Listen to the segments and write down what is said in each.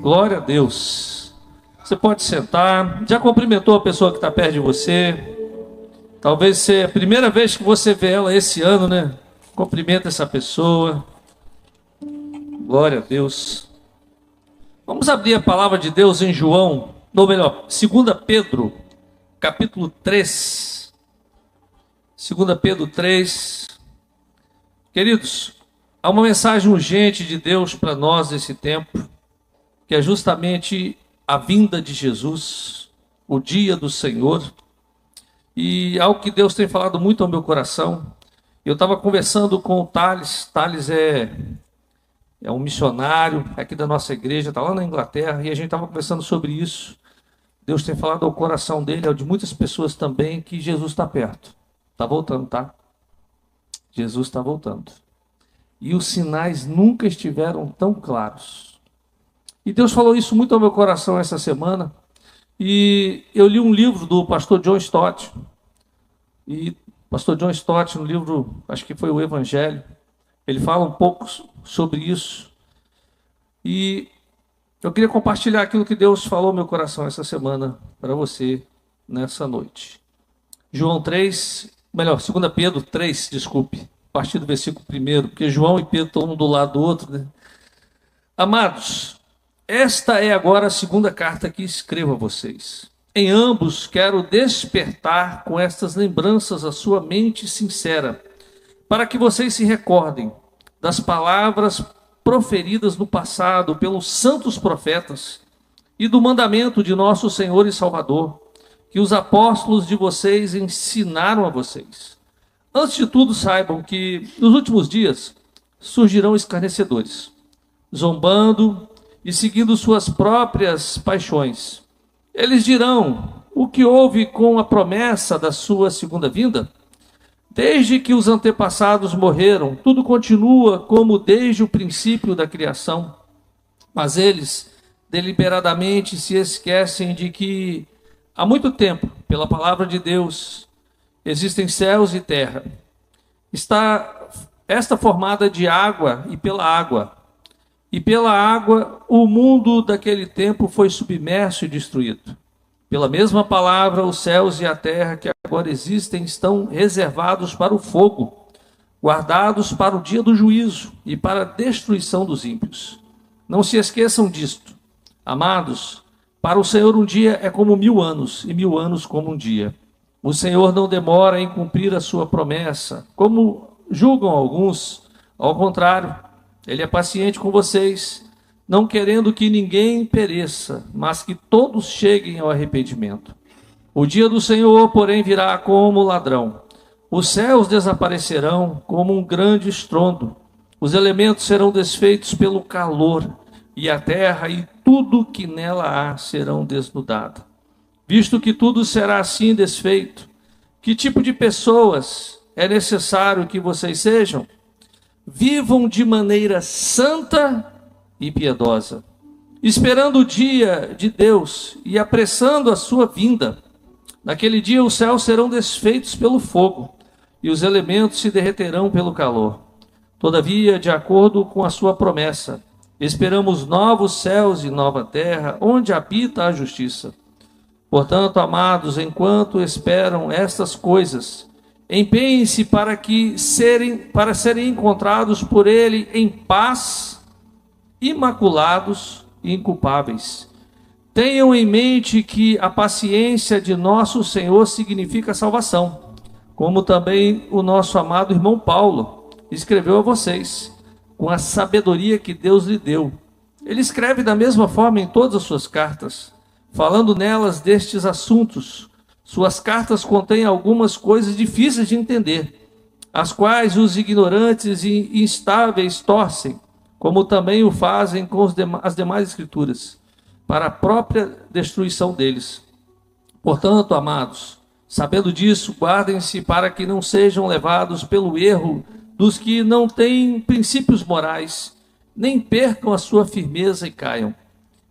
Glória a Deus. Você pode sentar. Já cumprimentou a pessoa que está perto de você? Talvez seja a primeira vez que você vê ela esse ano, né? Cumprimenta essa pessoa. Glória a Deus. Vamos abrir a palavra de Deus em João, ou melhor, 2 Pedro, capítulo 3. 2 Pedro 3. Queridos, há uma mensagem urgente de Deus para nós nesse tempo, que é justamente a vinda de Jesus, o dia do Senhor. E algo que Deus tem falado muito ao meu coração. Eu estava conversando com o Thales. Thales é um missionário aqui da nossa igreja, está lá na Inglaterra, e a gente estava conversando sobre isso. Deus tem falado ao coração dele, ao de muitas pessoas também, que Jesus está perto. Está voltando, tá? Jesus está voltando. E os sinais nunca estiveram tão claros. E Deus falou isso muito ao meu coração essa semana. E eu li um livro do pastor John Stott. E pastor John Stott, no livro, acho que foi o Evangelho, ele fala um pouco sobre isso. E eu queria compartilhar aquilo que Deus falou ao meu coração essa semana para você nessa noite. João 3, melhor, 2 Pedro 3, desculpe, a partir do versículo 1, porque João e Pedro estão um do lado do outro, né? Amados, esta é agora a segunda carta que escrevo a vocês. Em ambos quero despertar com estas lembranças a sua mente sincera, para que vocês se recordem das palavras proferidas no passado pelos santos profetas e do mandamento de nosso Senhor e Salvador, que os apóstolos de vocês ensinaram a vocês. Antes de tudo, saibam que nos últimos dias surgirão escarnecedores, zombando e seguindo suas próprias paixões. Eles dirão: o que houve com a promessa da sua segunda vinda? Desde que os antepassados morreram, tudo continua como desde o princípio da criação. Mas eles deliberadamente se esquecem de que há muito tempo, pela palavra de Deus, existem céus e terra. Está esta formada de água e pela água. E pela água o mundo daquele tempo foi submerso e destruído. Pela mesma palavra, os céus e a terra que agora existem estão reservados para o fogo, guardados para o dia do juízo e para a destruição dos ímpios. Não se esqueçam disto. Amados, para o Senhor um dia é como 1000 anos, e 1000 anos como um dia. O Senhor não demora em cumprir a sua promessa, como julgam alguns. Ao contrário, Ele é paciente com vocês, não querendo que ninguém pereça, mas que todos cheguem ao arrependimento. O dia do Senhor, porém, virá como ladrão. Os céus desaparecerão como um grande estrondo. Os elementos serão desfeitos pelo calor, e a terra e tudo que nela há serão desnudados. Visto que tudo será assim desfeito, que tipo de pessoas é necessário que vocês sejam? Vivam de maneira santa e piedosa, esperando o dia de Deus e apressando a sua vinda. Naquele dia os céus serão desfeitos pelo fogo e os elementos se derreterão pelo calor. Todavia, de acordo com a sua promessa, esperamos novos céus e nova terra, onde habita a justiça. Portanto, amados, enquanto esperam estas coisas, empenhem-se para serem encontrados por Ele em paz, imaculados e inculpáveis. Tenham em mente que a paciência de nosso Senhor significa salvação, como também o nosso amado irmão Paulo escreveu a vocês, com a sabedoria que Deus lhe deu. Ele escreve da mesma forma em todas as suas cartas, falando nelas destes assuntos. Suas cartas contêm algumas coisas difíceis de entender, as quais os ignorantes e instáveis torcem, como também o fazem com as demais escrituras, para a própria destruição deles. Portanto, amados, sabendo disso, guardem-se para que não sejam levados pelo erro dos que não têm princípios morais, nem percam a sua firmeza e caiam.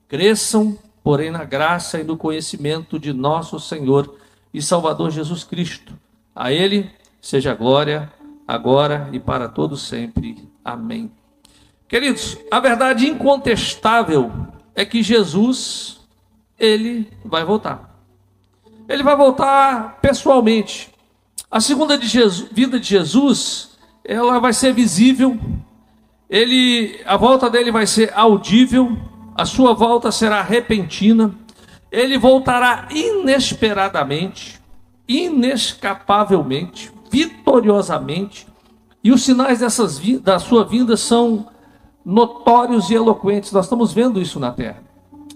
Cresçam, porém, na graça e no conhecimento de nosso Senhor e Salvador Jesus Cristo. A Ele seja a glória, agora e para todos sempre. Amém. Queridos, a verdade incontestável é que Jesus, ele vai voltar. Ele vai voltar pessoalmente. A segunda vinda de Jesus, ela vai ser visível. A volta dele vai ser audível. A sua volta será repentina. Ele voltará inesperadamente, inescapavelmente, vitoriosamente. E os sinais da sua vinda são notórios e eloquentes. Nós estamos vendo isso na terra.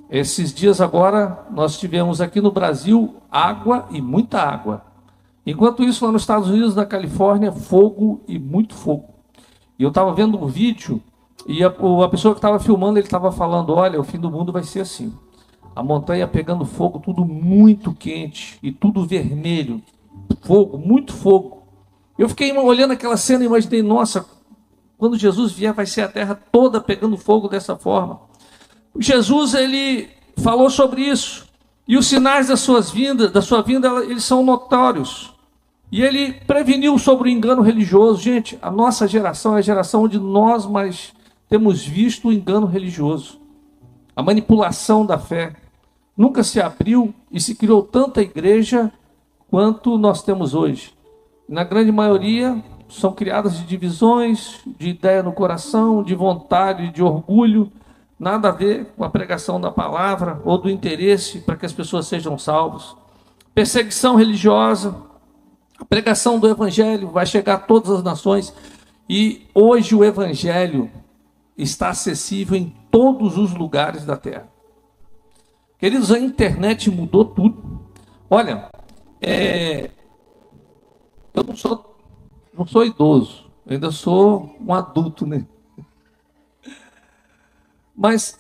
Esses dias agora, nós tivemos aqui no Brasil água e muita água. Enquanto isso, lá nos Estados Unidos, na Califórnia, fogo e muito fogo. E eu estava vendo um vídeo, e a pessoa que estava filmando, ele estava falando, olha, o fim do mundo vai ser assim. A montanha pegando fogo, tudo muito quente, e tudo vermelho. Fogo, muito fogo. Eu fiquei olhando aquela cena e imaginei, nossa, quando Jesus vier, vai ser a terra toda pegando fogo dessa forma. Jesus, ele falou sobre isso. E os sinais da sua vinda, eles são notórios. E ele preveniu sobre o engano religioso. Gente, a nossa geração é a geração onde nós mais temos visto o engano religioso. A manipulação da fé. Nunca se abriu e se criou tanta igreja quanto nós temos hoje. Na grande maioria, são criadas de divisões, de ideia no coração, de vontade, de orgulho. Nada a ver com a pregação da palavra ou do interesse para que as pessoas sejam salvas. Perseguição religiosa, a pregação do evangelho vai chegar a todas as nações. E hoje o evangelho está acessível em todos os lugares da terra. Queridos, a internet mudou tudo. Olha, eu não sou idoso, eu ainda sou um adulto, né? Mas,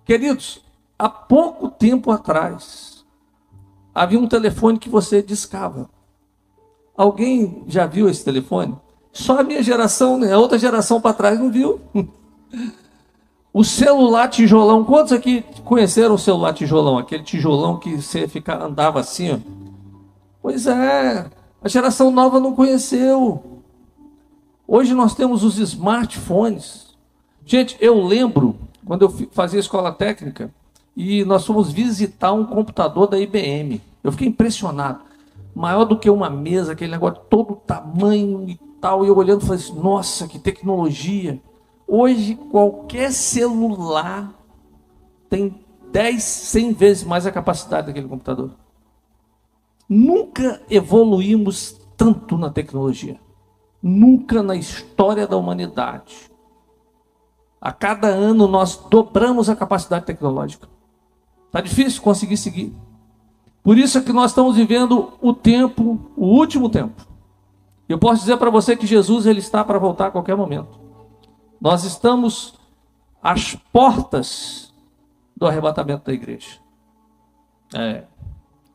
queridos, há pouco tempo atrás, havia um telefone que você discava. Alguém já viu esse telefone? Só a minha geração, né? A outra geração para trás não viu. O celular tijolão, quantos aqui conheceram o celular tijolão? Aquele tijolão que você andava assim, ó. Pois é, a geração nova não conheceu. Hoje nós temos os smartphones. Gente, eu lembro quando eu fazia escola técnica e nós fomos visitar um computador da IBM. Eu fiquei impressionado. Maior do que uma mesa, aquele negócio todo tamanho e tal. E eu olhando, falei assim, nossa, que tecnologia. Hoje, qualquer celular tem 10, 100 vezes mais a capacidade daquele computador. Nunca evoluímos tanto na tecnologia. Nunca na história da humanidade. A cada ano nós dobramos a capacidade tecnológica. Está difícil conseguir seguir. Por isso é que nós estamos vivendo o último tempo. Eu posso dizer para você que Jesus ele está para voltar a qualquer momento. Nós estamos às portas do arrebatamento da igreja.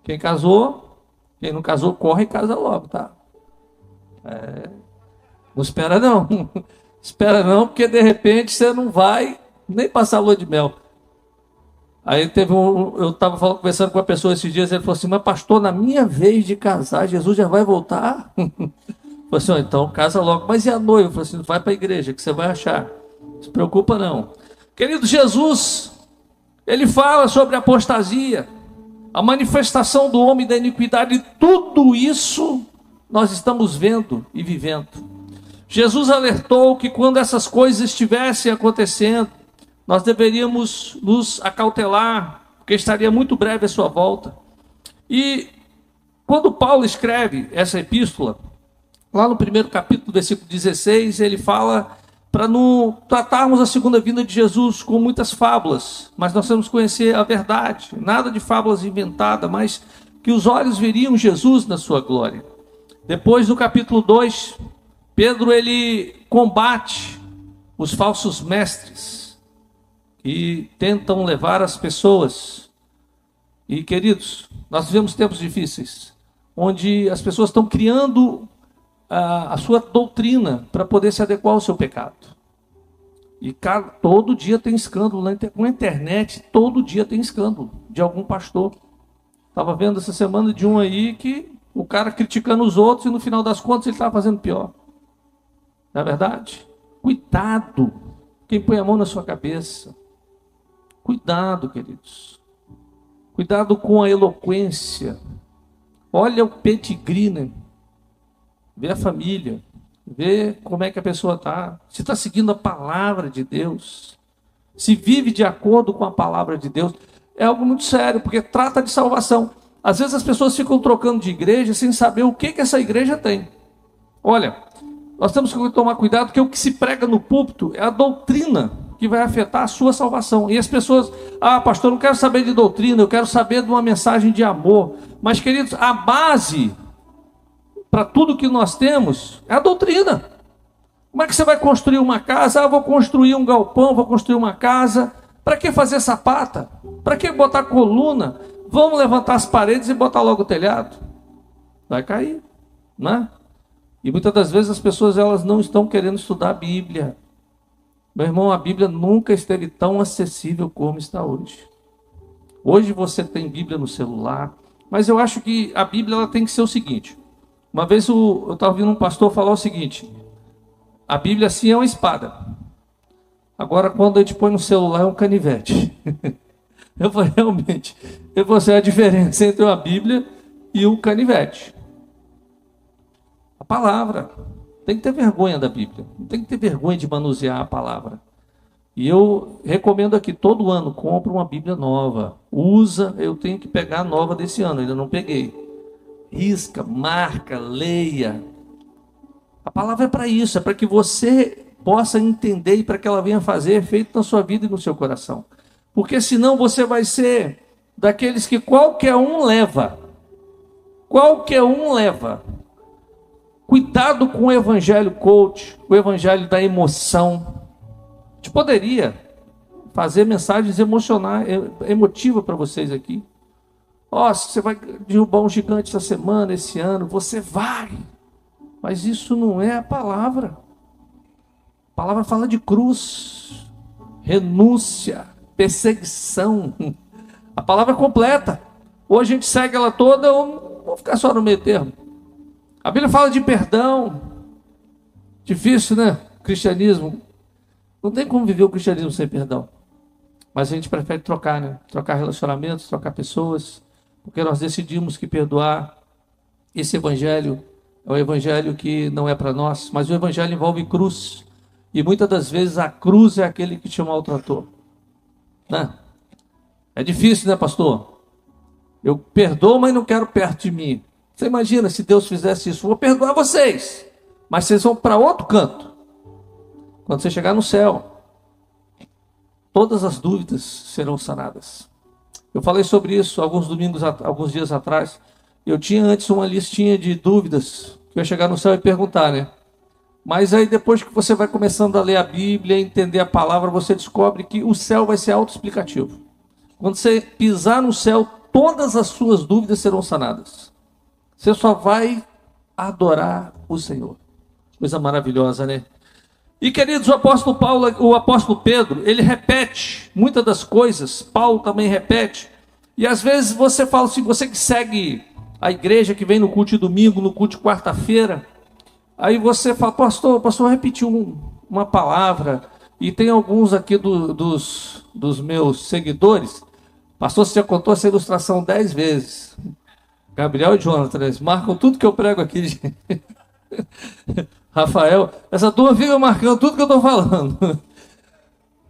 Quem casou, quem não casou, corre e casa logo, tá? Não espera não. Espera não, porque de repente você não vai nem passar a lua de mel. Aí eu estava conversando com uma pessoa esses dias, ele falou assim, mas pastor, na minha vez de casar, Jesus já vai voltar? Eu falei assim, então casa logo. Mas e a noiva? Eu falei assim, vai para a igreja que você vai achar. Não se preocupa não. Querido, Jesus, ele fala sobre a apostasia, a manifestação do homem da iniquidade, e tudo isso nós estamos vendo e vivendo. Jesus alertou que quando essas coisas estivessem acontecendo, nós deveríamos nos acautelar, porque estaria muito breve a sua volta. E quando Paulo escreve essa epístola, lá no primeiro capítulo, versículo 16, ele fala para não tratarmos a segunda vinda de Jesus com muitas fábulas, mas nós temos que conhecer a verdade, nada de fábulas inventadas, mas que os olhos veriam Jesus na sua glória. Depois, no capítulo 2, Pedro ele combate os falsos mestres que tentam levar as pessoas. E queridos, nós vivemos tempos difíceis, onde as pessoas estão criando a sua doutrina para poder se adequar ao seu pecado. E todo dia tem escândalo com a internet, todo dia tem escândalo de algum pastor. Estava vendo essa semana de um aí que o cara criticando os outros e no final das contas ele estava fazendo pior. Não é verdade? Cuidado, quem põe a mão na sua cabeça. Cuidado, queridos. Cuidado com a eloquência. Olha o pedigree, né? Vê a família. Vê como é que a pessoa está. Se está seguindo a palavra de Deus. Se vive de acordo com a palavra de Deus. É algo muito sério, porque trata de salvação. Às vezes as pessoas ficam trocando de igreja sem saber o que essa igreja tem. Olha, nós temos que tomar cuidado, porque o que se prega no púlpito é a doutrina que vai afetar a sua salvação. E as pessoas, pastor, não quero saber de doutrina, eu quero saber de uma mensagem de amor. Mas, queridos, a base para tudo que nós temos é a doutrina. Como é que você vai construir uma casa? Eu vou construir um galpão, vou construir uma casa. Para que fazer sapata? Para que botar coluna? Vamos levantar as paredes e botar logo o telhado. Vai cair, né? E muitas das vezes as pessoas elas não estão querendo estudar a Bíblia. Meu irmão, a Bíblia nunca esteve tão acessível como está hoje. Hoje você tem Bíblia no celular, mas eu acho que a Bíblia ela tem que ser o seguinte. Uma vez eu estava ouvindo um pastor falar o seguinte: a Bíblia sim é uma espada. Agora quando a gente põe no celular é um canivete. Eu falei, realmente, você é a diferença entre a Bíblia e o canivete. A palavra. Tem que ter vergonha da Bíblia. Não tem que ter vergonha de manusear a palavra. E eu recomendo aqui, todo ano, compra uma Bíblia nova. Usa, eu tenho que pegar a nova desse ano, ainda não peguei. Risca, marca, leia. A palavra é para isso, é para que você possa entender e para que ela venha fazer efeito na sua vida e no seu coração. Porque senão você vai ser daqueles que qualquer um leva. Qualquer um leva. Cuidado com o evangelho coach, o evangelho da emoção. A gente poderia fazer mensagens emotivas para vocês aqui. Você vai derrubar um gigante essa semana, esse ano, você vai. Mas isso não é a palavra. A palavra fala de cruz, renúncia, perseguição. A palavra é completa. Ou a gente segue ela toda, ou vamos ficar só no meio termo. A Bíblia fala de perdão. Difícil, né? Cristianismo. Não tem como viver o cristianismo sem perdão. Mas a gente prefere trocar, né? Trocar relacionamentos, trocar pessoas. Porque nós decidimos que perdoar. Esse evangelho é um evangelho que não é para nós. Mas o evangelho envolve cruz. E muitas das vezes a cruz é aquele que te maltratou. Né? É difícil, né, pastor? Eu perdoo, mas não quero perto de mim. Você imagina se Deus fizesse isso? Vou perdoar vocês, mas vocês vão para outro canto. Quando você chegar no céu, todas as dúvidas serão sanadas. Eu falei sobre isso alguns dias atrás. Eu tinha antes uma listinha de dúvidas que eu ia chegar no céu e perguntar, né? Mas aí depois que você vai começando a ler a Bíblia, entender a palavra, você descobre que o céu vai ser autoexplicativo. Quando você pisar no céu, todas as suas dúvidas serão sanadas. Você só vai adorar o Senhor. Coisa maravilhosa, né? E queridos, o apóstolo Pedro, ele repete muitas das coisas. Paulo também repete. E às vezes você fala assim, você que segue a igreja, que vem no culto de domingo, no culto de quarta-feira, aí você fala, pastor repetiu uma palavra. E tem alguns aqui dos meus seguidores. Pastor, você já contou essa ilustração 10 vezes. Gabriel e Jonathan, eles marcam tudo que eu prego aqui. Rafael, essa turma fica marcando tudo que eu estou falando.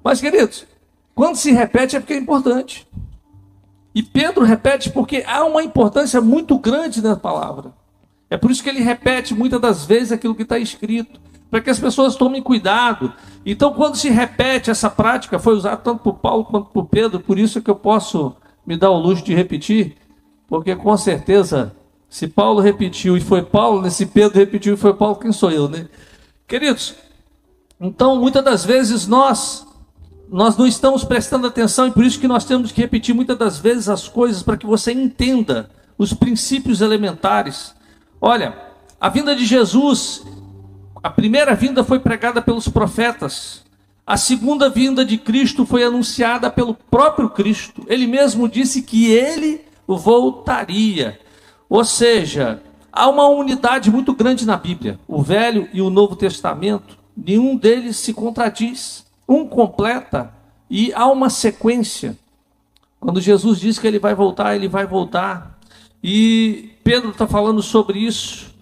Mas, queridos, quando se repete é porque é importante. E Pedro repete porque há uma importância muito grande na palavra. É por isso que ele repete muitas das vezes aquilo que está escrito, para que as pessoas tomem cuidado. Então, quando se repete essa prática, foi usada tanto por Paulo quanto por Pedro, por isso é que eu posso me dar o luxo de repetir. Porque com certeza, se Paulo repetiu e foi Paulo, né? Se Pedro repetiu e foi Paulo, quem sou eu, né? Queridos, então muitas das vezes nós não estamos prestando atenção e por isso que nós temos que repetir muitas das vezes as coisas para que você entenda os princípios elementares. Olha, a vinda de Jesus, a primeira vinda foi pregada pelos profetas. A segunda vinda de Cristo foi anunciada pelo próprio Cristo. Ele mesmo disse que ele voltaria. Ou seja, há uma unidade muito grande na Bíblia. O Velho e o Novo Testamento, nenhum deles se contradiz. Um completa E há uma sequência. Quando Jesus diz que ele vai voltar, ele vai voltar. E Pedro está falando sobre isso.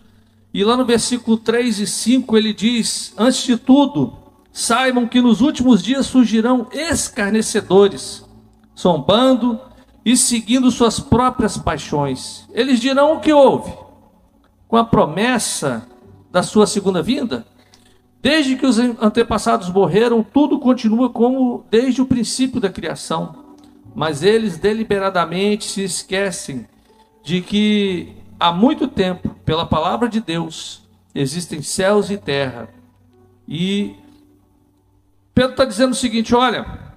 E lá no versículo 3 e 5 ele diz: antes de tudo, saibam que nos últimos dias surgirão escarnecedores, zombando e seguindo suas próprias paixões. Eles dirão: o que houve? Com a promessa da sua segunda vinda? Desde que os antepassados morreram, tudo continua como desde o princípio da criação. Mas eles deliberadamente se esquecem de que há muito tempo, pela palavra de Deus, existem céus e terra. E Pedro está dizendo o seguinte: olha,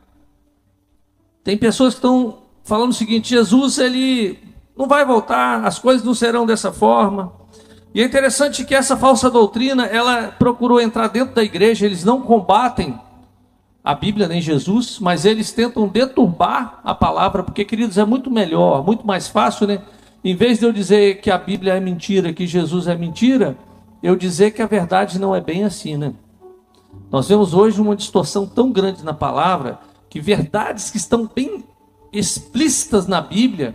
tem pessoas que estão falando o seguinte: Jesus, ele não vai voltar, as coisas não serão dessa forma. E é interessante que essa falsa doutrina, ela procurou entrar dentro da igreja. Eles não combatem a Bíblia nem Jesus, mas eles tentam deturbar a palavra, porque, queridos, é muito melhor, muito mais fácil, né? Em vez de eu dizer que a Bíblia é mentira, que Jesus é mentira, eu dizer que a verdade não é bem assim, né? Nós vemos hoje uma distorção tão grande na palavra, que verdades que estão bem explícitas na Bíblia,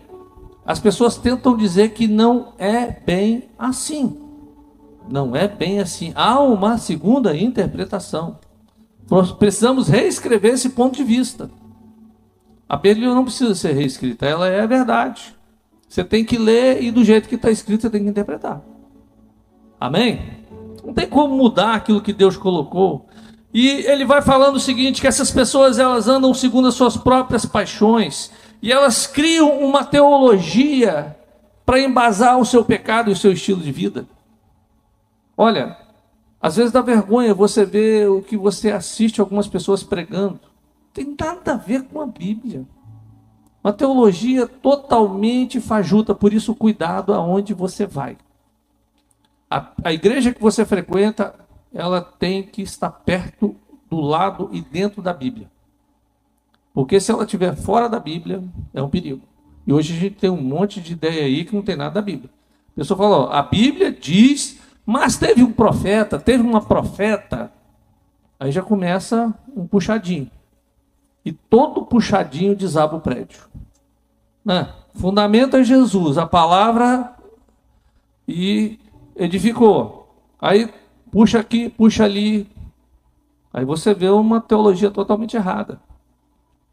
as pessoas tentam dizer que não é bem assim. Não é bem assim. Há uma segunda interpretação. Nós precisamos reescrever esse ponto de vista. A Bíblia não precisa ser reescrita, ela é a verdade. Você tem que ler e do jeito que está escrito você tem que interpretar. Amém? Não tem como mudar aquilo que Deus colocou. E ele vai falando o seguinte, que essas pessoas, elas andam segundo as suas próprias paixões, e elas criam uma teologia para embasar o seu pecado e o seu estilo de vida. Olha, às vezes dá vergonha você ver o que você assiste algumas pessoas pregando. Não tem nada a ver com a Bíblia. Uma teologia totalmente fajuta, por isso cuidado aonde você vai. A igreja que você frequenta, ela tem que estar perto, do lado e dentro da Bíblia. Porque se ela estiver fora da Bíblia, é um perigo. E hoje a gente tem um monte de ideia aí que não tem nada da Bíblia. A pessoa fala: ó, a Bíblia diz, mas teve um profeta, teve uma profeta. Aí já começa um puxadinho. E todo puxadinho desaba o prédio. Né? Fundamento é Jesus, a palavra, e edificou. Aí puxa aqui, puxa ali. Aí você vê uma teologia totalmente errada.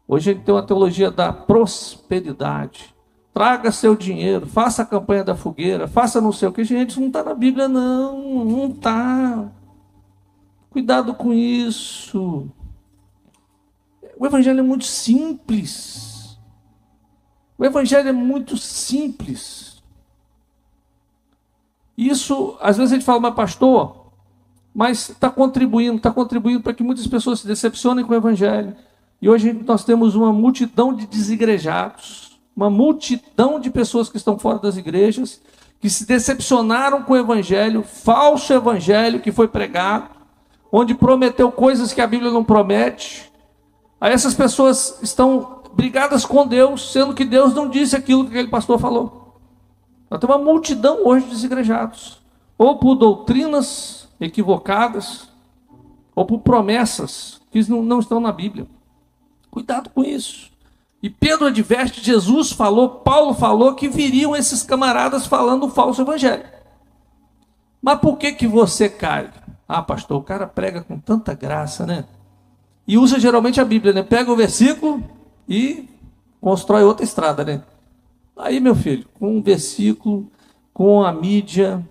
Hoje a gente tem uma teologia da prosperidade. Traga seu dinheiro, faça a campanha da fogueira, faça não sei o que. Gente, isso não está na Bíblia, não. Não está. Cuidado com isso. O Evangelho é muito simples. O Evangelho é muito simples. Isso, às vezes a gente fala: mas pastor, mas está contribuindo para que muitas pessoas se decepcionem com o Evangelho. E hoje nós temos uma multidão de desigrejados, uma multidão de pessoas que estão fora das igrejas, que se decepcionaram com o Evangelho, falso Evangelho que foi pregado, onde prometeu coisas que a Bíblia não promete. Aí essas pessoas estão brigadas com Deus, sendo que Deus não disse aquilo que aquele pastor falou. Nós temos uma multidão hoje de desigrejados, ou por doutrinas equivocadas, ou por promessas que não estão na Bíblia. Cuidado com isso. E Pedro adverte, Jesus falou, Paulo falou que viriam esses camaradas falando o falso evangelho. Mas por que você cai? Ah, pastor, o cara prega com tanta graça, né? E usa geralmente a Bíblia, né? Pega o versículo e constrói outra estrada, né? Aí, meu filho, com um versículo, com a mídia,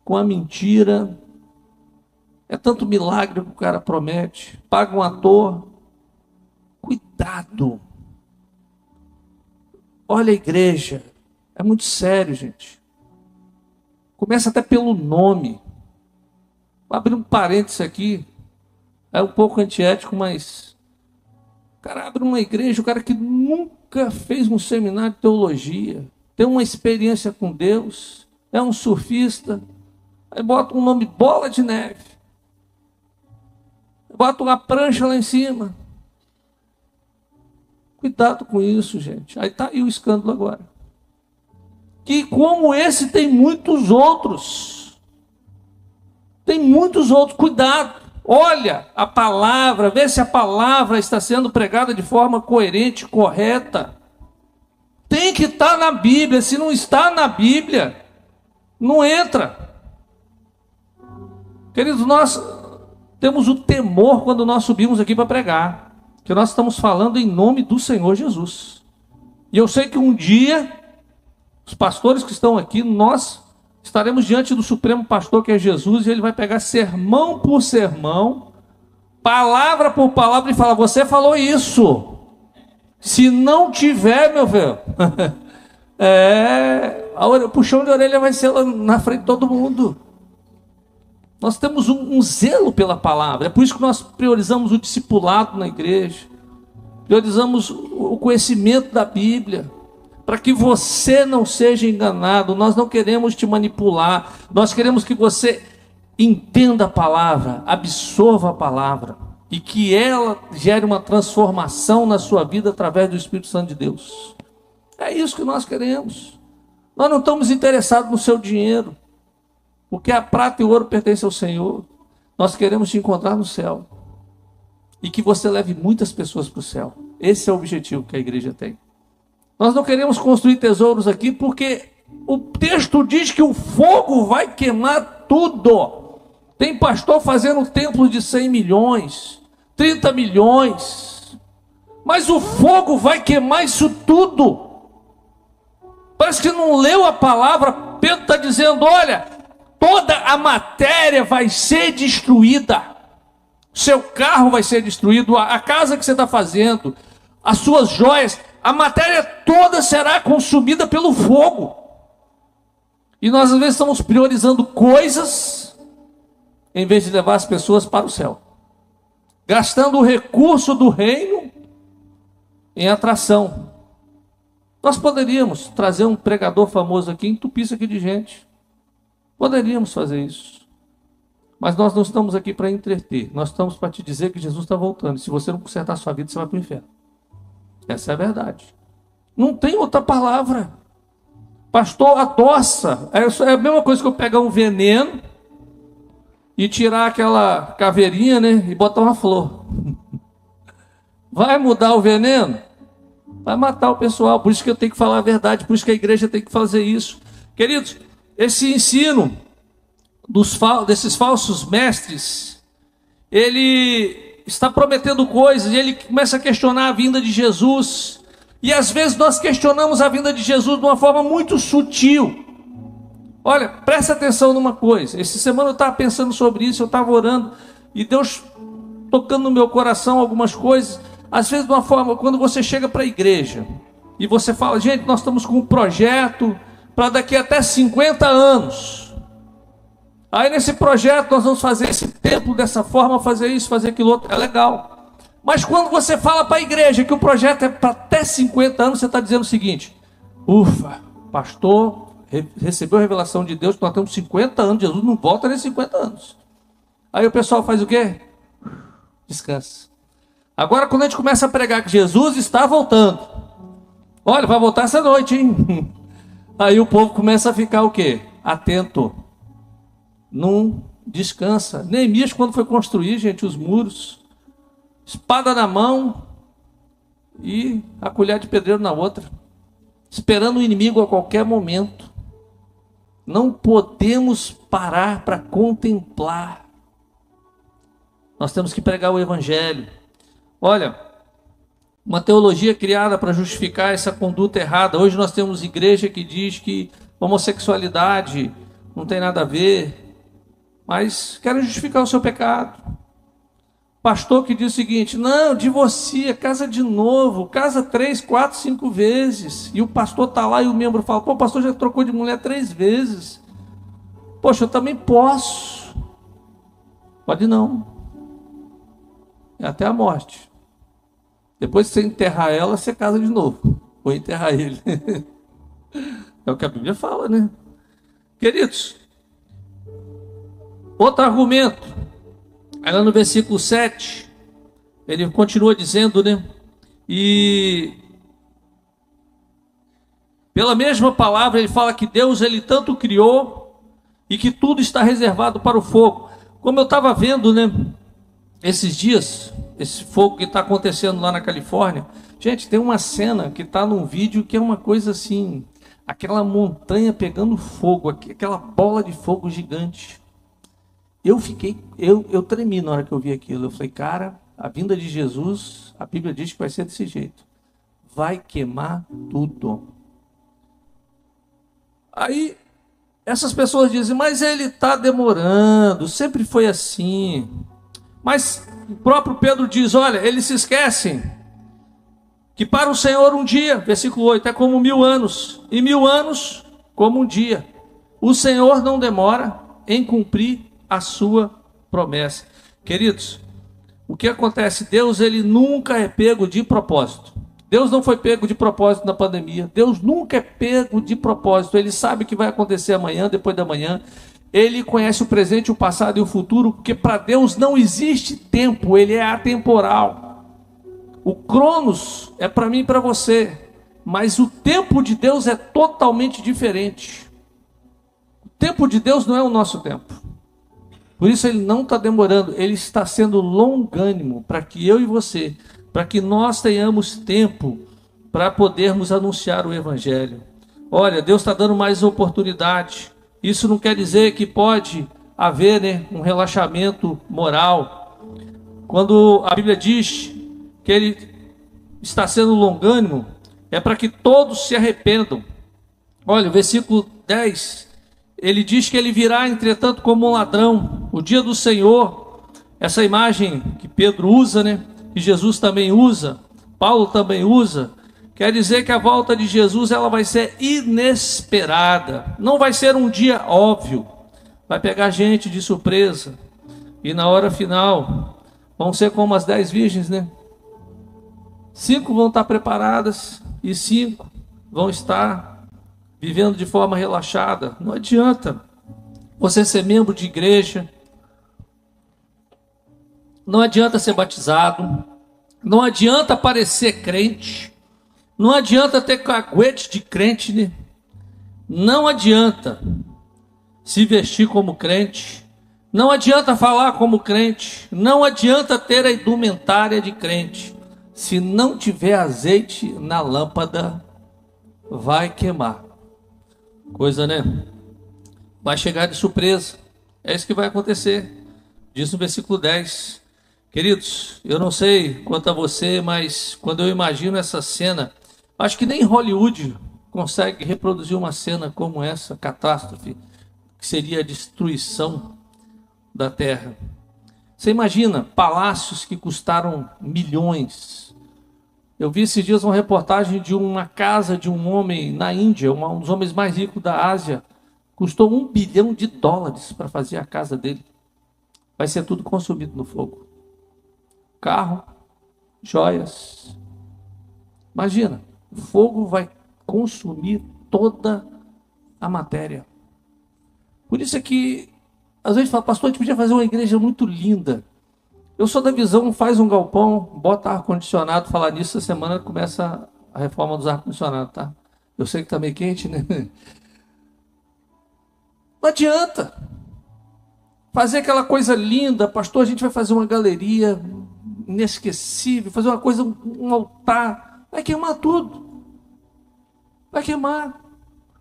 com a mentira, é tanto milagre que o cara promete, paga um ator. Cuidado. Olha a igreja, é muito sério, gente. Começa até pelo nome. Vou abrir um parênteses aqui, é um pouco antiético, mas o cara abre uma igreja, o cara que nunca fez um seminário de teologia, tem uma experiência com Deus, é um surfista, aí bota um nome Bola de Neve, bota uma prancha lá em cima. Cuidado com isso, gente. Aí está aí o escândalo agora. Que como esse tem muitos outros. Tem muitos outros. Cuidado. olha a palavra, vê se a palavra está sendo pregada de forma coerente, correta. Tem que estar na Bíblia. Se não está na Bíblia, não entra. Queridos, nós temos o temor quando nós subimos aqui para pregar, que nós estamos falando em nome do Senhor Jesus. E eu sei que um dia, os pastores que estão aqui, nós estaremos diante do Supremo Pastor, que é Jesus, e ele vai pegar sermão por sermão, palavra por palavra, e falar: você falou isso. Se não tiver, meu velho, o puxão de orelha vai ser lá na frente de todo mundo. Nós temos um zelo pela palavra. É por isso que nós priorizamos o discipulado na igreja, priorizamos o conhecimento da Bíblia, para que você não seja enganado. Nós não queremos te manipular, nós queremos que você entenda a palavra, absorva a palavra, e que ela gere uma transformação na sua vida através do Espírito Santo de Deus. É isso que nós queremos. Nós não estamos interessados no seu dinheiro, porque a prata e o ouro pertencem ao Senhor. Nós queremos te encontrar no céu, e que você leve muitas pessoas para o céu. Esse é o objetivo que a igreja tem. Nós não queremos construir tesouros aqui, porque o texto diz que o fogo vai queimar tudo. Tem pastor fazendo templos de 100 milhões, 30 milhões, mas o fogo vai queimar isso tudo. Parece que não leu a palavra. Pedro está dizendo: olha, toda a matéria vai ser destruída. Seu carro vai ser destruído, a casa que você está fazendo, as suas joias, a matéria toda será consumida pelo fogo. E nós às vezes estamos priorizando coisas em vez de levar as pessoas para o céu, gastando o recurso do reino em atração. Nós poderíamos trazer um pregador famoso aqui, entupir isso aqui de gente. Poderíamos fazer isso. Mas nós não estamos aqui para entreter. Nós estamos para te dizer que Jesus está voltando. E se você não consertar a sua vida, você vai para o inferno. Essa é a verdade. Não tem outra palavra. Pastor, adoça. É a mesma coisa que eu pegar um veneno e tirar aquela caveirinha, né, e botar uma flor. Vai mudar o veneno? Vai matar o pessoal. Por isso que eu tenho que falar a verdade. Por isso que a igreja tem que fazer isso. Queridos, esse ensino desses falsos mestres, ele está prometendo coisas, e ele começa a questionar a vinda de Jesus. E às vezes nós questionamos a vinda de Jesus de uma forma muito sutil. Olha, presta atenção numa coisa. Essa semana eu estava pensando sobre isso, eu estava orando, e Deus tocando no meu coração algumas coisas. Às vezes de uma forma, quando você chega para a igreja e você fala: gente, nós estamos com um projeto para daqui até 50 anos. Aí nesse projeto nós vamos fazer esse templo dessa forma, fazer isso, fazer aquilo outro. É legal. Mas quando você fala para a igreja que o projeto é para até 50 anos, você está dizendo o seguinte: ufa, pastor recebeu a revelação de Deus que nós temos 50 anos, Jesus não volta nesses 50 anos. Aí o pessoal faz o quê? Descansa. Agora quando a gente começa a pregar que Jesus está voltando, olha, vai voltar essa noite, hein? Aí o povo começa a ficar o quê? Atento. Não descansa. Neemias, quando foi construir, gente, os muros, espada na mão e a colher de pedreiro na outra, esperando o inimigo a qualquer momento. Não podemos parar para contemplar. Nós temos que pregar o evangelho. Olha, uma teologia criada para justificar essa conduta errada. Hoje nós temos igreja que diz que homossexualidade não tem nada a ver, mas querem justificar o seu pecado. Pastor que diz o seguinte: não, divorcia, casa de novo, casa 3, 4, 5 vezes. E o pastor está lá e o membro fala: pô, o pastor já trocou de mulher 3 vezes. Poxa, eu também posso. Pode não. É até a morte. Depois que você enterrar ela, você casa de novo. Ou enterrar ele. É o que a Bíblia fala, né? Queridos, outro argumento. Aí lá no versículo 7, ele continua dizendo, né? E pela mesma palavra ele fala que Deus, ele tanto criou e que tudo está reservado para o fogo. Como eu estava vendo, né? Esses dias, esse fogo que está acontecendo lá na Califórnia, gente, tem uma cena que está num vídeo que é uma coisa assim, aquela montanha pegando fogo, aquela bola de fogo gigante. Eu tremi na hora que eu vi aquilo. Eu falei, cara, a vinda de Jesus, a Bíblia diz que vai ser desse jeito. Vai queimar tudo. Aí, essas pessoas dizem, mas ele está demorando, sempre foi assim. Mas o próprio Pedro diz, olha, eles se esquecem que para o Senhor um dia, versículo 8, é como 1000 anos, e 1000 anos como um dia. O Senhor não demora em cumprir a sua promessa. Queridos, o que acontece? Deus, ele nunca é pego de propósito. Deus não foi pego de propósito na pandemia. Deus nunca é pego de propósito. Ele sabe o que vai acontecer amanhã, depois da manhã. Ele conhece o presente, o passado e o futuro, porque para Deus não existe tempo, ele é atemporal. O Cronos é para mim e para você, mas o tempo de Deus é totalmente diferente. O tempo de Deus não é o nosso tempo. Por isso ele não está demorando, ele está sendo longânimo para que eu e você, para que nós tenhamos tempo para podermos anunciar o Evangelho. Olha, Deus está dando mais oportunidade. Isso não quer dizer que pode haver, né, um relaxamento moral. Quando a Bíblia diz que ele está sendo longânimo, é para que todos se arrependam. Olha, o versículo 10, ele diz que ele virá, entretanto, como um ladrão. O dia do Senhor, essa imagem que Pedro usa, né, que Jesus também usa, Paulo também usa, quer dizer que a volta de Jesus ela vai ser inesperada. Não vai ser um dia óbvio. Vai pegar gente de surpresa. E na hora final, vão ser como as 10 virgens, né? 5 vão estar preparadas e 5 vão estar vivendo de forma relaxada. Não adianta você ser membro de igreja. Não adianta ser batizado. Não adianta parecer crente. Não adianta ter caguete de crente, né? Não adianta se vestir como crente. Não adianta falar como crente. Não adianta ter a indumentária de crente. Se não tiver azeite na lâmpada, vai queimar. Coisa, né? Vai chegar de surpresa. É isso que vai acontecer. Diz no versículo 10. Queridos, eu não sei quanto a você, mas quando eu imagino essa cena, acho que nem Hollywood consegue reproduzir uma cena como essa, catástrofe, que seria a destruição da terra. Você imagina palácios que custaram milhões. Eu vi esses dias uma reportagem de uma casa de um homem na Índia, um dos homens mais ricos da Ásia. Custou $1 bilhão para fazer a casa dele. Vai ser tudo consumido no fogo. Carro, joias. Imagina, o fogo vai consumir toda a matéria. Por isso é que, às vezes, fala, pastor, a gente podia fazer uma igreja muito linda. Eu sou da visão, faz um galpão, bota ar-condicionado, falar nisso, essa semana começa a reforma dos ar-condicionados, tá? Eu sei que tá meio quente, né? Não adianta fazer aquela coisa linda, pastor, a gente vai fazer uma galeria inesquecível, fazer uma coisa, um altar, vai queimar tudo. Vai queimar.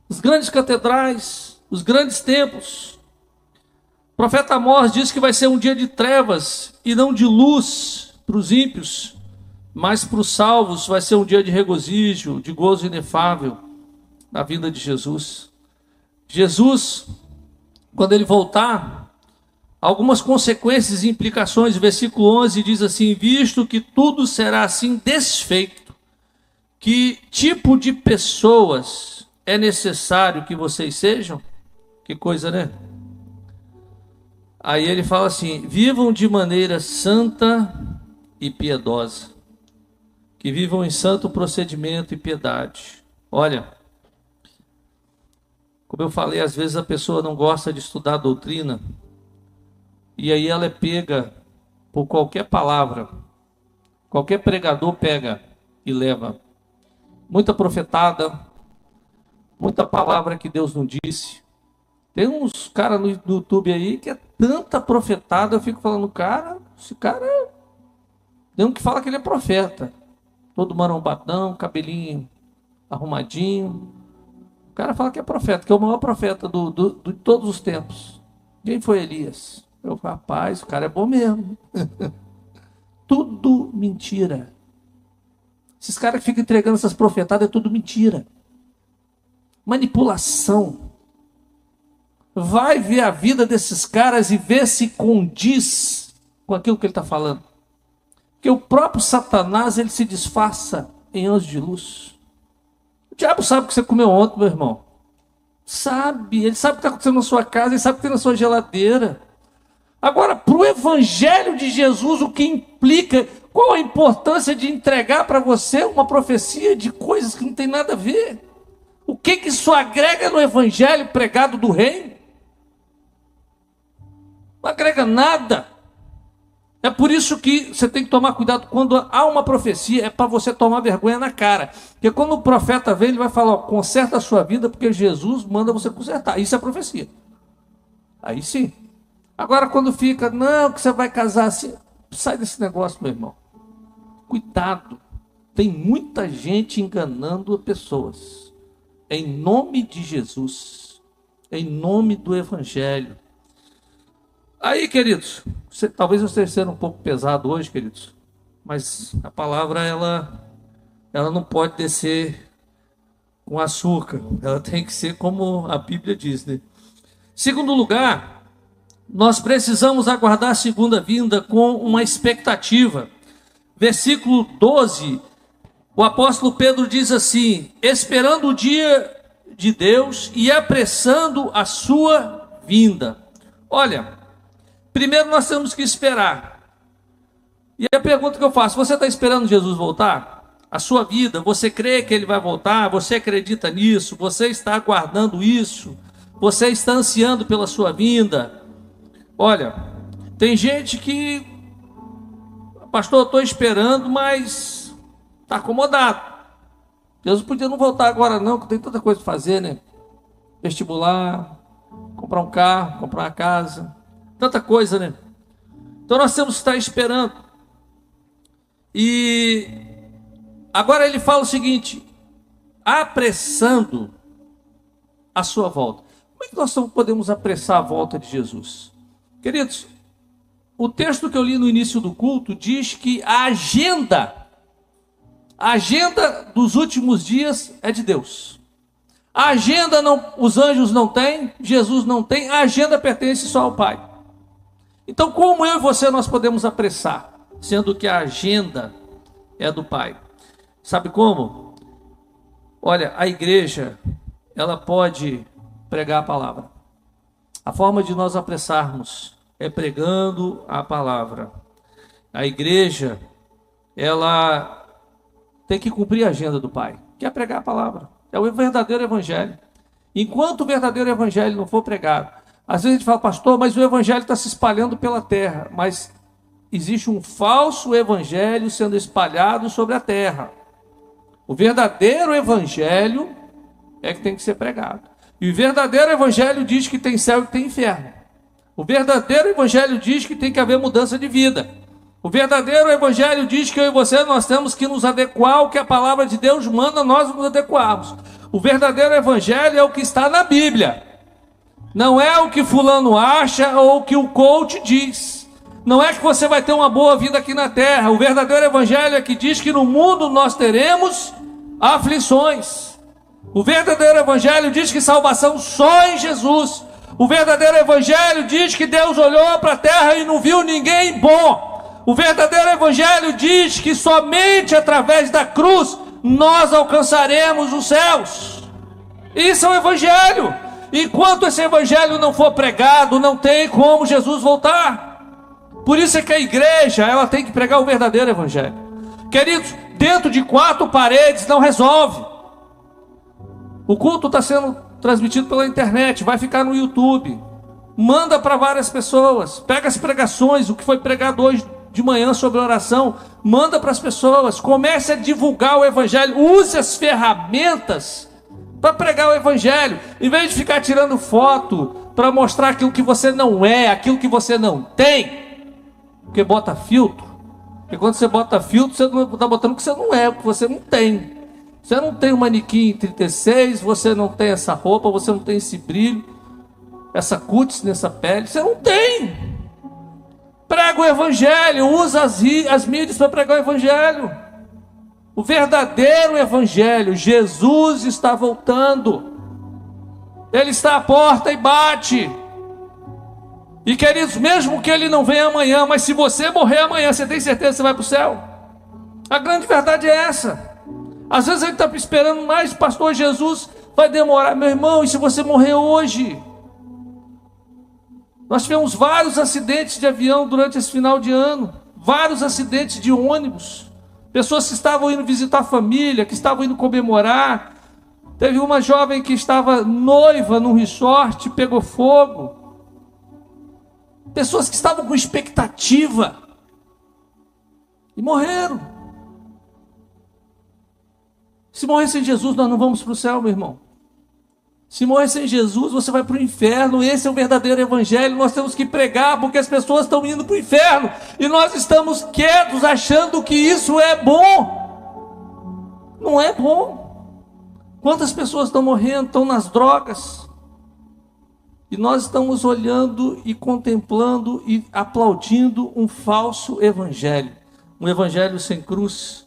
Os grandes catedrais, os grandes templos. O profeta Amós diz que vai ser um dia de trevas e não de luz para os ímpios, mas para os salvos vai ser um dia de regozijo, de gozo inefável na vinda de Jesus. Jesus, quando ele voltar, algumas consequências e implicações. O versículo 11 diz assim: visto que tudo será assim desfeito, que tipo de pessoas é necessário que vocês sejam? Que coisa, né? Aí ele fala assim: vivam de maneira santa e piedosa, que vivam em santo procedimento e piedade. Olha, como eu falei, às vezes a pessoa não gosta de estudar a doutrina, e aí ela é pega por qualquer palavra. Qualquer pregador pega e leva. Muita profetada, muita palavra que Deus não disse. Tem uns caras no YouTube aí que é tanta profetada, eu fico falando, cara, Esse cara, tem um que fala que ele é profeta. Todo marombadão, cabelinho arrumadinho. O cara fala que é profeta, que é o maior profeta de todos os tempos. Quem foi Elias? Eu, rapaz, o cara é bom mesmo. Tudo mentira. Esses caras que ficam entregando essas profetadas é tudo mentira. Manipulação. Vai ver a vida desses caras e ver se condiz com aquilo que ele está falando. Porque o próprio Satanás, ele se disfarça em anjo de luz. O diabo sabe o que você comeu ontem, meu irmão. Sabe, ele sabe o que está acontecendo na sua casa, ele sabe o que tem na sua geladeira. Agora, para o evangelho de Jesus, o que implica, qual a importância de entregar para você uma profecia de coisas que não tem nada a ver? O que isso agrega no evangelho pregado do reino? Não agrega nada. É por isso que você tem que tomar cuidado quando há uma profecia, é para você tomar vergonha na cara. Porque quando o profeta vem, ele vai falar, ó, conserta a sua vida, porque Jesus manda você consertar. Isso é profecia. Aí sim. Agora quando fica, não, que você vai casar assim, sai desse negócio, meu irmão. Cuidado. Tem muita gente enganando pessoas. Em nome de Jesus. Em nome do Evangelho. Aí, queridos, talvez eu esteja sendo um pouco pesado hoje, queridos, mas a palavra, ela não pode descer com açúcar, ela tem que ser como a Bíblia diz, né? Segundo lugar, nós precisamos aguardar a segunda vinda com uma expectativa. Versículo 12, o apóstolo Pedro diz assim, esperando o dia de Deus e apressando a sua vinda. Olha, primeiro nós temos que esperar. E a pergunta que eu faço, você está esperando Jesus voltar? A sua vida, você crê que ele vai voltar? Você acredita nisso? Você está aguardando isso? Você está ansiando pela sua vinda? Olha, tem gente que, pastor, eu estou esperando, mas está acomodado. Jesus podia não voltar agora não, que tem tanta coisa para fazer, né? Vestibular, comprar um carro, comprar uma casa, tanta coisa, né? Então nós temos que estar esperando. E agora ele fala o seguinte, apressando a sua volta. Como é que nós podemos apressar a volta de Jesus? Queridos, o texto que eu li no início do culto diz que a agenda dos últimos dias é de Deus. A agenda os anjos não têm, Jesus não tem, a agenda pertence só ao Pai. Então, como eu e você nós podemos apressar, sendo que a agenda é do Pai? Sabe como? Olha, a igreja, ela pode pregar a palavra. A forma de nós apressarmos é pregando a palavra. A igreja, ela tem que cumprir a agenda do Pai, que é pregar a palavra. É o verdadeiro evangelho. Enquanto o verdadeiro evangelho não for pregado, às vezes a gente fala, pastor, mas o evangelho está se espalhando pela terra. Mas existe um falso evangelho sendo espalhado sobre a terra. O verdadeiro evangelho é que tem que ser pregado. E o verdadeiro evangelho diz que tem céu e que tem inferno. O verdadeiro evangelho diz que tem que haver mudança de vida. O verdadeiro evangelho diz que eu e você nós temos que nos adequar ao que a palavra de Deus manda nós nos adequarmos. O verdadeiro evangelho é o que está na Bíblia. Não é o que fulano acha ou o que o coach diz. Não é que você vai ter uma boa vida aqui na terra. O verdadeiro evangelho é que diz que no mundo nós teremos aflições. O verdadeiro evangelho diz que salvação só em Jesus. O verdadeiro evangelho diz que Deus olhou para a terra e não viu ninguém bom. O verdadeiro evangelho diz que somente através da cruz nós alcançaremos os céus. Isso é o evangelho. Enquanto esse evangelho não for pregado, não tem como Jesus voltar. Por isso é que a igreja, ela tem que pregar o verdadeiro evangelho. Queridos, dentro de 4 paredes não resolve. O culto está sendo transmitido pela internet, vai ficar no YouTube. Manda para várias pessoas. Pega as pregações, o que foi pregado hoje de manhã sobre oração, manda para as pessoas. Comece a divulgar o evangelho. Use as ferramentas para pregar o evangelho, em vez de ficar tirando foto para mostrar aquilo que você não é, aquilo que você não tem. Porque bota filtro. Porque quando você bota filtro, você não está botando o que você não é, o que você não tem. Você não tem um manequim 36, você não tem essa roupa, você não tem esse brilho, essa cutis nessa pele, você não tem. Prega o evangelho, usa as mídias para pregar o evangelho. O verdadeiro evangelho, Jesus está voltando. Ele está à porta e bate. E queridos, mesmo que ele não venha amanhã, mas se você morrer amanhã, você tem certeza que você vai para o céu? A grande verdade é essa. Às vezes ele está esperando mais, pastor, Jesus vai demorar. Meu irmão, e se você morrer hoje? Nós tivemos vários acidentes de avião durante esse final de ano, vários acidentes de ônibus, pessoas que estavam indo visitar a família, que estavam indo comemorar. Teve uma jovem que estava noiva num resort, pegou fogo. Pessoas que estavam com expectativa e morreram. Se morrer sem Jesus, nós não vamos para o céu, meu irmão. Se morrer sem Jesus, você vai para o inferno. Esse é o verdadeiro evangelho. Nós temos que pregar, porque as pessoas estão indo para o inferno e nós estamos quietos, achando que isso é bom. Não é bom. Quantas pessoas estão morrendo, estão nas drogas, e nós estamos olhando e contemplando e aplaudindo um falso evangelho, um evangelho sem cruz.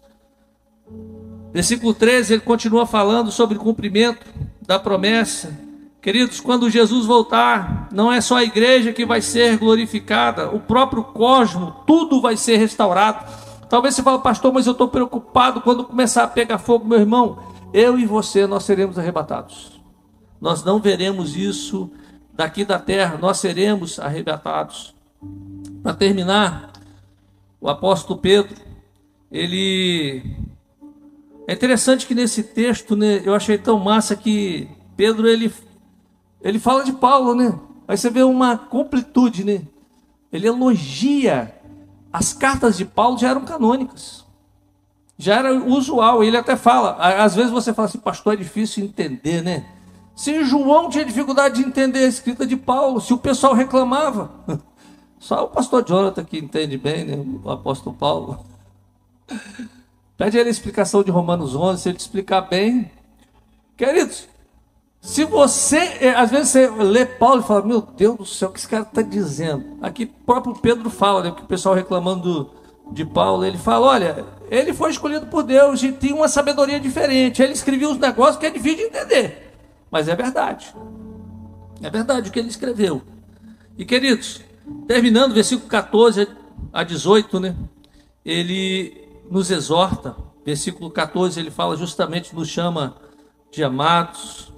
Versículo 13, ele continua falando sobre o cumprimento da promessa. Queridos, quando Jesus voltar, não é só a igreja que vai ser glorificada, o próprio cosmo, tudo vai ser restaurado. Talvez você fale, pastor, mas eu estou preocupado quando começar a pegar fogo. Meu irmão, eu e você, nós seremos arrebatados. Nós não veremos isso daqui da terra, nós seremos arrebatados. Para terminar, o apóstolo Pedro, é interessante que nesse texto, né, eu achei tão massa que Pedro, ele fala de Paulo, né? Aí você vê uma completude, né? Ele elogia. As cartas de Paulo já eram canônicas, já era usual. Ele até fala, às vezes você fala assim, pastor, é difícil entender, né? Se João tinha dificuldade de entender a escrita de Paulo, se o pessoal reclamava, só o pastor Jonathan que entende bem, né? O apóstolo Paulo. Pede ele a explicação de Romanos 11, se ele te explicar bem. Queridos, se você, às vezes você lê Paulo e fala, meu Deus do céu, o que esse cara está dizendo? Aqui próprio Pedro fala, né, que o pessoal reclamando de Paulo, ele fala, olha, ele foi escolhido por Deus e tinha uma sabedoria diferente, ele escrevia uns negócios que é difícil de entender. Mas é verdade o que ele escreveu. E queridos, terminando, versículo 14 a 18, né? Ele nos exorta, versículo 14, ele fala justamente, nos chama de amados,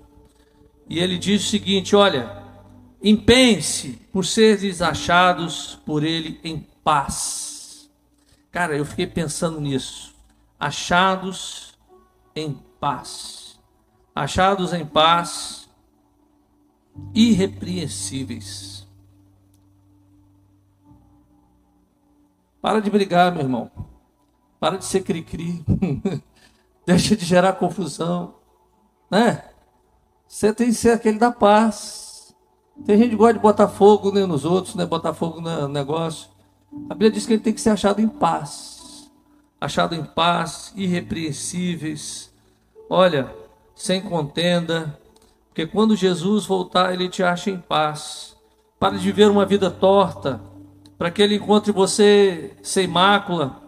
e ele diz o seguinte, olha, empenhe-se por seres achados por ele em paz. Cara, eu fiquei pensando nisso, achados em paz. Achados em paz, irrepreensíveis. Para de brigar, meu irmão. Para de ser cri-cri. Deixa de gerar confusão, né? Você tem que ser aquele da paz. Tem gente que gosta de botar fogo, né, nos outros, né? Botar fogo no negócio. A Bíblia diz que ele tem que ser achado em paz. Achado em paz, irrepreensíveis. Olha, sem contenda, porque quando Jesus voltar, ele te acha em paz. Para de viver uma vida torta, para que ele encontre você sem mácula.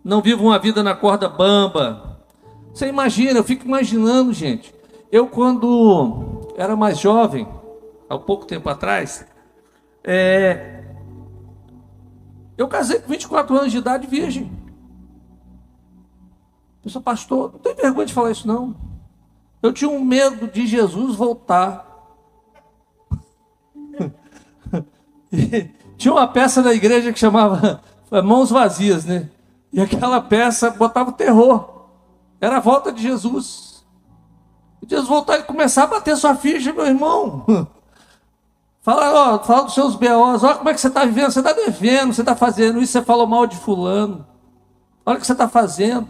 Não viva uma vida na corda bamba. Você imagina, eu fico imaginando, gente. Eu, quando era mais jovem, há pouco tempo atrás, eu casei com 24 anos de idade, virgem. Eu sou pastor, não tem vergonha de falar isso não. Eu tinha um medo de Jesus voltar. Tinha uma peça na igreja que chamava Mãos Vazias, né? E aquela peça botava o terror. Era a volta de Jesus. Jesus voltar e começar a bater sua ficha, meu irmão. Fala dos seus B.O.s. Olha como é que você está vivendo. Você está devendo, você está fazendo isso, você falou mal de fulano. Olha o que você está fazendo.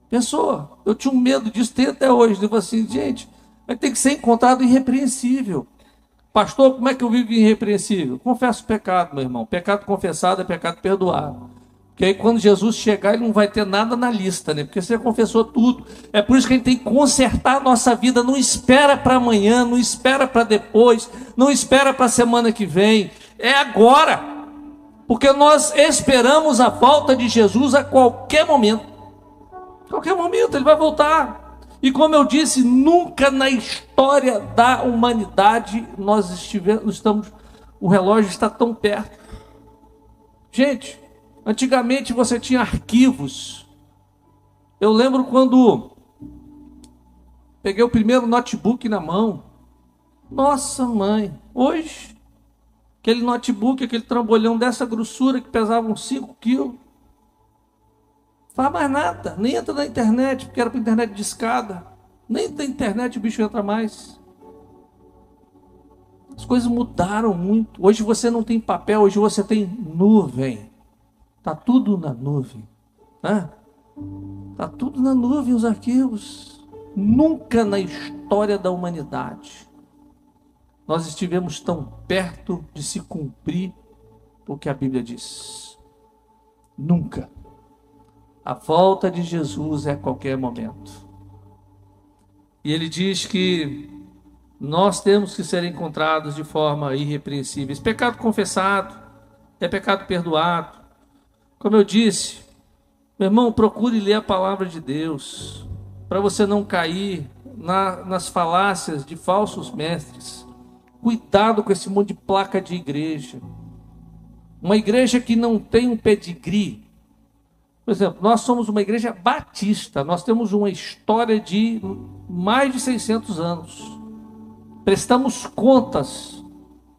Pensou, eu tinha um medo disso, tem até hoje. Eu falei assim, gente, vai ter que ser encontrado irrepreensível. Pastor, como é que eu vivo irrepreensível? Confesso o pecado, meu irmão. Pecado confessado é pecado perdoado. Porque aí quando Jesus chegar, ele não vai ter nada na lista, né? Porque você confessou tudo. É por isso que a gente tem que consertar a nossa vida. Não espera para amanhã, não espera para depois, não espera para a semana que vem. É agora. Porque nós esperamos a volta de Jesus a qualquer momento. A qualquer momento ele vai voltar. E como eu disse, nunca na história da humanidade o relógio está tão perto. Gente, antigamente você tinha arquivos. Eu lembro quando peguei o primeiro notebook na mão. Nossa mãe, hoje, aquele notebook, aquele trambolhão dessa grossura que pesava uns 5 quilos. Faz mais nada, nem entra na internet, porque era para internet de escada. Nem da internet o bicho entra mais. As coisas mudaram muito. Hoje você não tem papel, hoje você tem nuvem. Está tudo na nuvem. Está tudo na nuvem, os arquivos. Nunca na história da humanidade nós estivemos tão perto de se cumprir o que a Bíblia diz. Nunca. A volta de Jesus é a qualquer momento. E ele diz que nós temos que ser encontrados de forma irrepreensível. Esse pecado confessado é pecado perdoado. Como eu disse, meu irmão, procure ler a palavra de Deus, para você não cair nas falácias de falsos mestres. Cuidado com esse monte de placa de igreja. Uma igreja que não tem um pedigree. Por exemplo, nós somos uma igreja batista, nós temos uma história de mais de 600 anos. Prestamos contas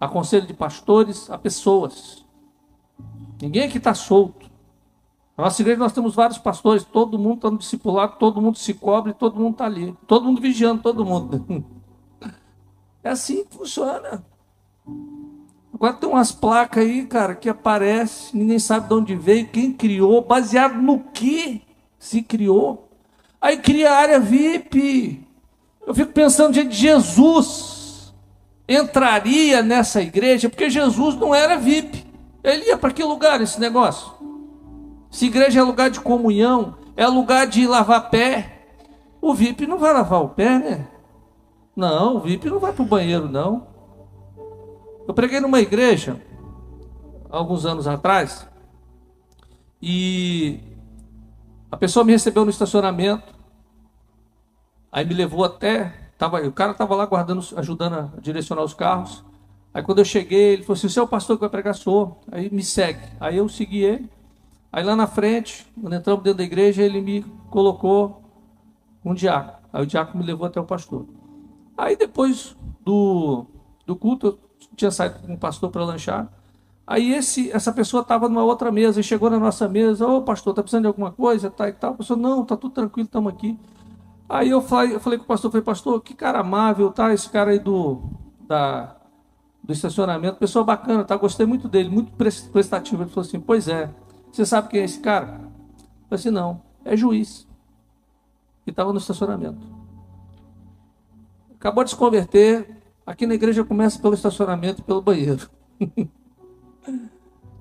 a conselho de pastores, a pessoas. Ninguém aqui está solto. Na nossa igreja nós temos vários pastores, todo mundo está no discipulado, todo mundo se cobre, todo mundo está ali. Todo mundo vigiando, todo mundo. É assim que funciona. Agora tem umas placas aí, cara, que aparecem, ninguém sabe de onde veio, quem criou, baseado no que se criou. Aí cria a área VIP. Eu fico pensando, gente, Jesus entraria nessa igreja, porque Jesus não era VIP. Ele ia para que lugar esse negócio? Se igreja é lugar de comunhão, é lugar de lavar pé, o VIP não vai lavar o pé, né? Não, o VIP não vai para o banheiro, não. Eu preguei numa igreja, alguns anos atrás, e a pessoa me recebeu no estacionamento, aí me levou até, o cara estava lá ajudando a direcionar os carros. Aí quando eu cheguei, ele falou assim: "Você é o pastor que vai pregar?" "Sou." Aí me segue. Aí eu segui ele. Aí lá na frente, quando entramos dentro da igreja, ele me colocou um diácono. Aí o diácono me levou até o pastor. Aí depois do culto, eu tinha saído com o pastor para lanchar. Aí essa pessoa estava numa outra mesa e chegou na nossa mesa. "Ô pastor, está precisando de alguma coisa?" Tá, e tal. O pastor: "Não, está tudo tranquilo, estamos aqui." Aí eu falei com o pastor, pastor, que cara amável, tá? Esse cara aí do estacionamento, pessoa bacana, tá? Gostei muito dele, muito prestativo. Ele falou assim: "Pois é, você sabe quem é esse cara?" Eu falei assim: "Não, é juiz." E estava no estacionamento. Acabou de se converter. Aqui na igreja começa pelo estacionamento e pelo banheiro.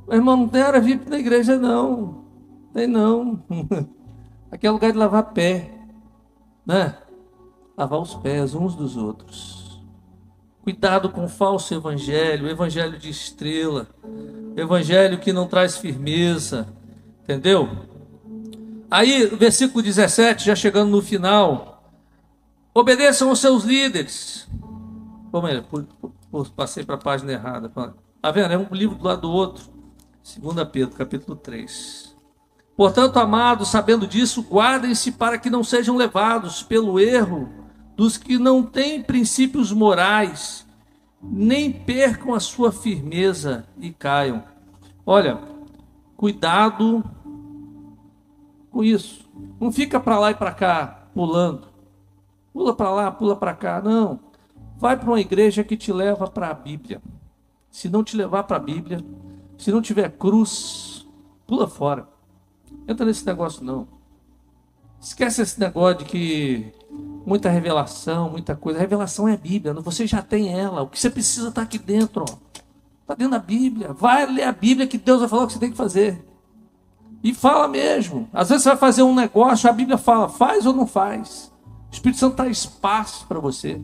Meu irmão, não tem área VIP na igreja, não. Tem não. Aqui é lugar de lavar pé, né? Lavar os pés uns dos outros. Cuidado com o falso evangelho, o evangelho de estrela, o evangelho que não traz firmeza, entendeu? Aí, versículo 17, já chegando no final: obedeçam aos seus líderes. Passei para a página errada. Tá vendo? É um livro do lado do outro. 2 Pedro, capítulo 3. Portanto, amados, sabendo disso, guardem-se para que não sejam levados pelo erro dos que não têm princípios morais, nem percam a sua firmeza e caiam. Olha, cuidado com isso. Não fica para lá e para cá, pulando. Pula para lá, pula para cá. Não. Vai para uma igreja que te leva para a Bíblia. Se não te levar para a Bíblia, se não tiver cruz, pula fora. Entra nesse negócio não. Esquece esse negócio de que muita revelação, muita coisa. A revelação é a Bíblia, você já tem ela. O que você precisa está aqui dentro, está dentro da Bíblia. Vai ler a Bíblia que Deus vai falar o que você tem que fazer. E fala mesmo. Às vezes você vai fazer um negócio, a Bíblia fala, faz ou não faz. O Espírito Santo dá espaço para você.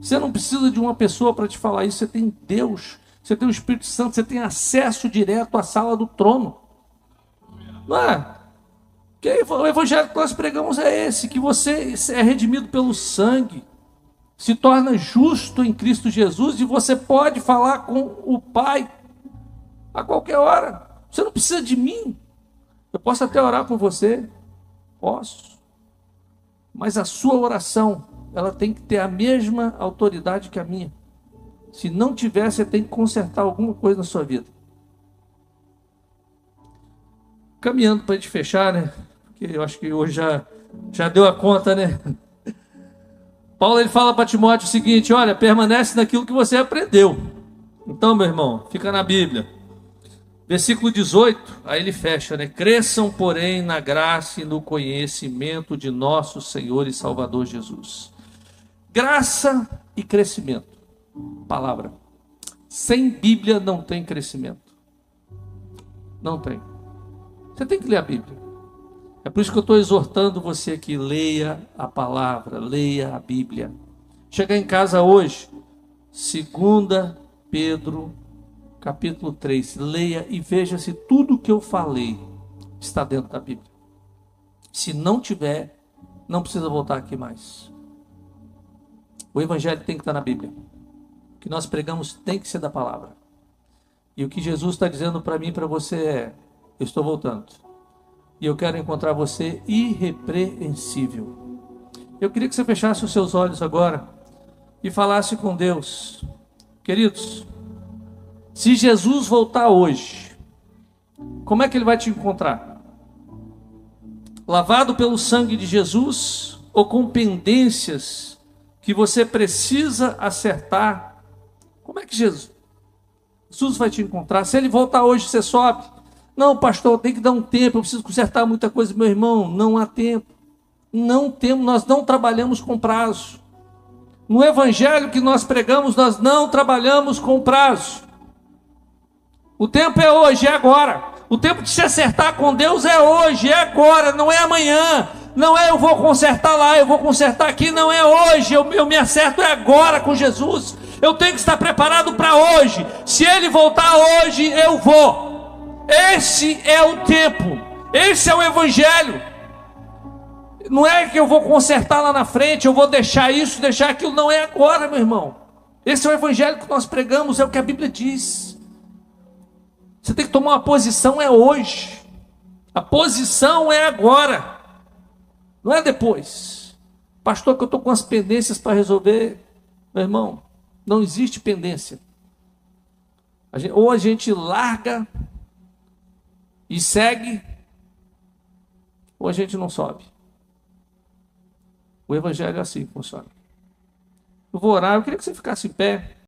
Você não precisa de uma pessoa para te falar isso, você tem Deus, você tem o Espírito Santo, você tem acesso direto à sala do trono. Não é? Porque o evangelho que nós pregamos é esse, que você é redimido pelo sangue, se torna justo em Cristo Jesus e você pode falar com o Pai a qualquer hora. Você não precisa de mim. Eu posso até orar por você, posso. Mas a sua oração, ela tem que ter a mesma autoridade que a minha. Se não tiver, você tem que consertar alguma coisa na sua vida. Caminhando para a gente fechar, né? Porque eu acho que hoje já deu a conta, né? Paulo ele fala para Timóteo o seguinte: olha, permanece naquilo que você aprendeu. Então, meu irmão, fica na Bíblia. Versículo 18, aí ele fecha, né? Cresçam, porém, na graça e no conhecimento de nosso Senhor e Salvador Jesus. Graça e crescimento. Palavra. Sem Bíblia não tem crescimento. Não tem. Você tem que ler a Bíblia. É por isso que eu estou exortando você aqui, leia a palavra, leia a Bíblia. Chegar em casa hoje, 2 Pedro, capítulo 3, leia e veja se tudo o que eu falei está dentro da Bíblia. Se não tiver, não precisa voltar aqui mais. O Evangelho tem que estar na Bíblia. O que nós pregamos tem que ser da palavra. E o que Jesus está dizendo para mim e para você é: eu estou voltando. E eu quero encontrar você irrepreensível. Eu queria que você fechasse os seus olhos agora e falasse com Deus. Queridos, se Jesus voltar hoje, como é que ele vai te encontrar? Lavado pelo sangue de Jesus ou com pendências que você precisa acertar? Como é que Jesus vai te encontrar? Se ele voltar hoje, você sobe. Não, pastor, tem que dar um tempo, eu preciso consertar muita coisa. Meu irmão, não há tempo. Não temos, nós não trabalhamos com prazo. No evangelho que nós pregamos, nós não trabalhamos com prazo. O tempo é hoje, é agora. O tempo de se acertar com Deus é hoje, é agora, não é amanhã. Não é eu vou consertar lá, eu vou consertar aqui, não é hoje. Eu me acerto é agora com Jesus. Eu tenho que estar preparado para hoje. Se ele voltar hoje, eu vou. Esse é o tempo, esse é o evangelho. Não é que eu vou consertar lá na frente, eu vou deixar isso, deixar aquilo, não é agora, meu irmão. Esse é o evangelho que nós pregamos, é o que a Bíblia diz. Você tem que tomar uma posição, é hoje. A posição é agora, não é depois. Pastor, que eu estou com as pendências para resolver. Meu irmão, não existe pendência. Ou a gente larga e segue, ou a gente não sobe. O evangelho é assim que funciona. Eu vou orar, eu queria que você ficasse em pé.